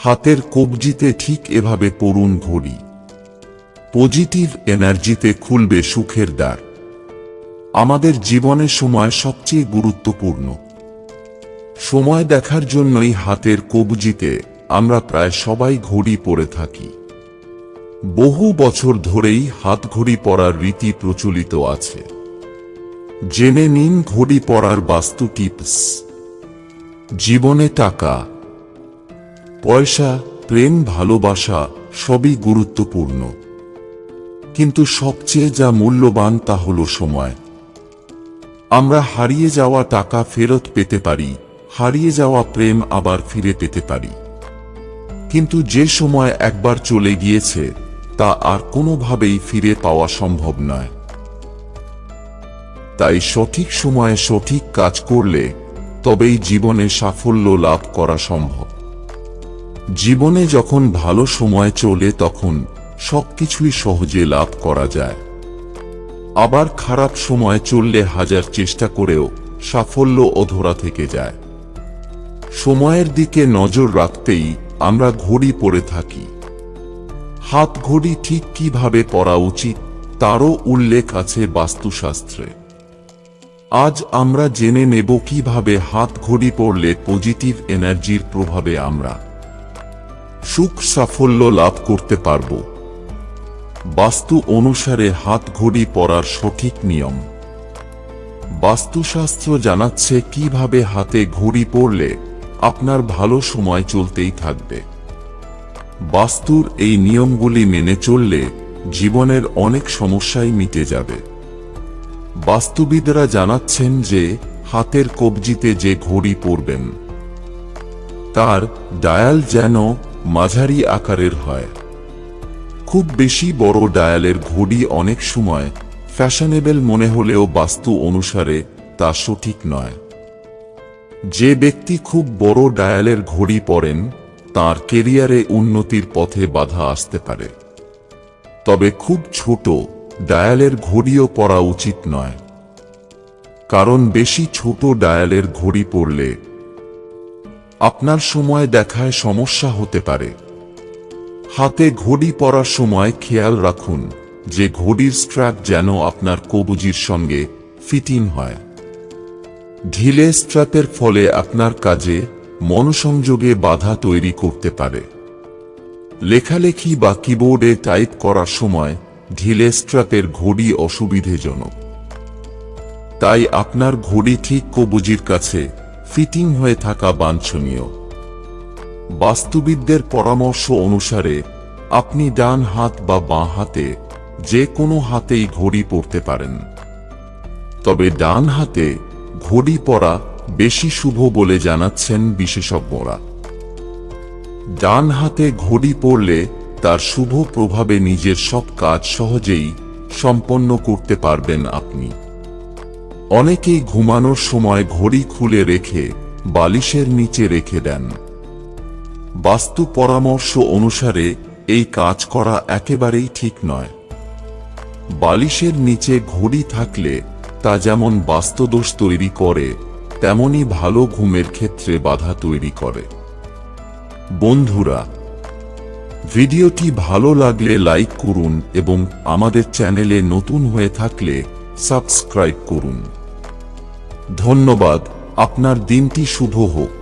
হাতের কবজিতে ঠিক এভাবে পড়ুন ঘড়ি। পজিটিভ এনার্জিতে খুলবে সুখের দ্বার। আমাদের জীবনের সময় সবচেয়ে গুরুত্বপূর্ণ। সময় দেখার জন্যই হাতের কবজিতে আমরা প্রায় সবাই ঘড়ি পরে থাকি। বহু বছর ধরেই হাতঘড়ি পরার রীতি প্রচলিত আছে। জেনে নিন ঘড়ি পরার বাস্তু টিপস। জীবনে টাকা, পয়সা, প্রেম, ভালোবাসা সবই গুরুত্বপূর্ণ, কিন্তু সবচেয়ে যা মূল্যবান তা হলো সময়। আমরা হারিয়ে যাওয়া টাকা ফেরত পেতে পারি, হারিয়ে যাওয়া প্রেম আবার ফিরে পেতে পারি, কিন্তু যে সময় একবার চলে গিয়েছে তা আর কোনোভাবেই ফিরে পাওয়া সম্ভব নয়। তাই সঠিক সময়ে সঠিক কাজ করলে তবেই জীবনে সাফল্য লাভ করা সম্ভব। জীবনে যখন ভালো সময় চলে তখন সবকিছুই সহজে লাভ করা যায়। আবার খারাপ সময় চললে হাজার চেষ্টা করেও সাফল্য অধরা থেকে যায়। সময়ের দিকে নজর রাখতেই আমরা ঘড়ি পরে থাকি। হাত ঘড়ি ঠিক কিভাবে পরা উচিত তারও উল্লেখ আছে বাস্তুশাস্ত্রে। আজ আমরা জেনে নেব কিভাবে হাত ঘড়ি পরলে পজিটিভ এনার্জির প্রভাবে আমরা সুখ সাফল্য লাভ করতে পারব। বাস্তু অনুসারে হাত ঘড়ি পরার সঠিক নিয়ম। বাস্তুশাস্ত্র জানাচ্ছে কিভাবে হাতে ঘড়ি পরলে আপনার ভালো সময় চলতেই থাকবে। বাস্তুর এই নিয়মগুলি মেনে চললে জীবনের অনেক সমস্যাই মিটে যাবে। বাস্তুবিদরা জানাচ্ছেন যে হাতের কবজিতে যে ঘড়ি পরবেন তার ডায়াল যেন মাঝারি আকারের হয়। খুব বেশি বড় ডায়ালের ঘড়ি অনেক সময় ফ্যাশনেবল মনে হলেও বাস্তু অনুসারে তা সঠিক নয়। যে ব্যক্তি খুব বড় ডায়ালের ঘড়ি পরেন তার কেরিয়ারে উন্নতির পথে বাধা আসতে পারে। তবে খুব ছোট ডায়ালের ঘড়িও পরা উচিত নয়, কারণ বেশি ছোট ডায়ালের ঘড়ি পরলে আপনার সময় দেখায় সমস্যা হতে পারে। হাতে ঘড়ি পরার সময় খেয়াল রাখুন যে ঘড়ির স্ট্র্যাপ যেন আপনার কবজির সঙ্গে ফিটিং হয়। ঢিলে স্ট্র্যাপের ফলে আপনার কাজে মনোসংযোগে বাধা তৈরি করতে পারে। লেখালেখি বা কিবোর্ডে টাইপ করার সময় ঢিলে স্ট্র্যাপের ঘড়ি অসুবিধাজনক। তাই আপনার ঘড়ি ঠিক কবজির কাছে ফিটিং হয়ে থাকা বাঞ্ছনীয়। বাস্তুবিদদের পরামর্শ অনুসারে আপনি ডান হাত বা বাঁ হাতে যে কোনো হাতেই ঘড়ি পরতে পারেন, তবে ডান হাতে ঘড়ি পরা বেশি শুভ বলে জানাচ্ছেন বিশেষজ্ঞরা। ডান হাতে ঘড়ি পরলে তার শুভ প্রভাবে নিজের সব কাজ সহজেই সম্পন্ন করতে পারবেন আপনি। অনেকেই ঘুমানোর সময় ঘড়ি খুলে রেখে বালিশের নিচে রেখে দেন। বাস্তু পরামর্শ অনুসারে এই কাজ করা একেবারেই ঠিক নয়। বালিশের নিচে ঘড়ি থাকলে তা যেমন বাস্তুদোষ তৈরি করে তেমনি ভালো ঘুমের ক্ষেত্রে বাধা তৈরি করে। বন্ধুরা, ভিডিওটি ভালো লাগলে লাইক করুন এবং আমাদের চ্যানেলে নতুন হয়ে থাকলে সাবস্ক্রাইব করুন। ধন্যবাদ। আপনার দিনটি শুভ হোক।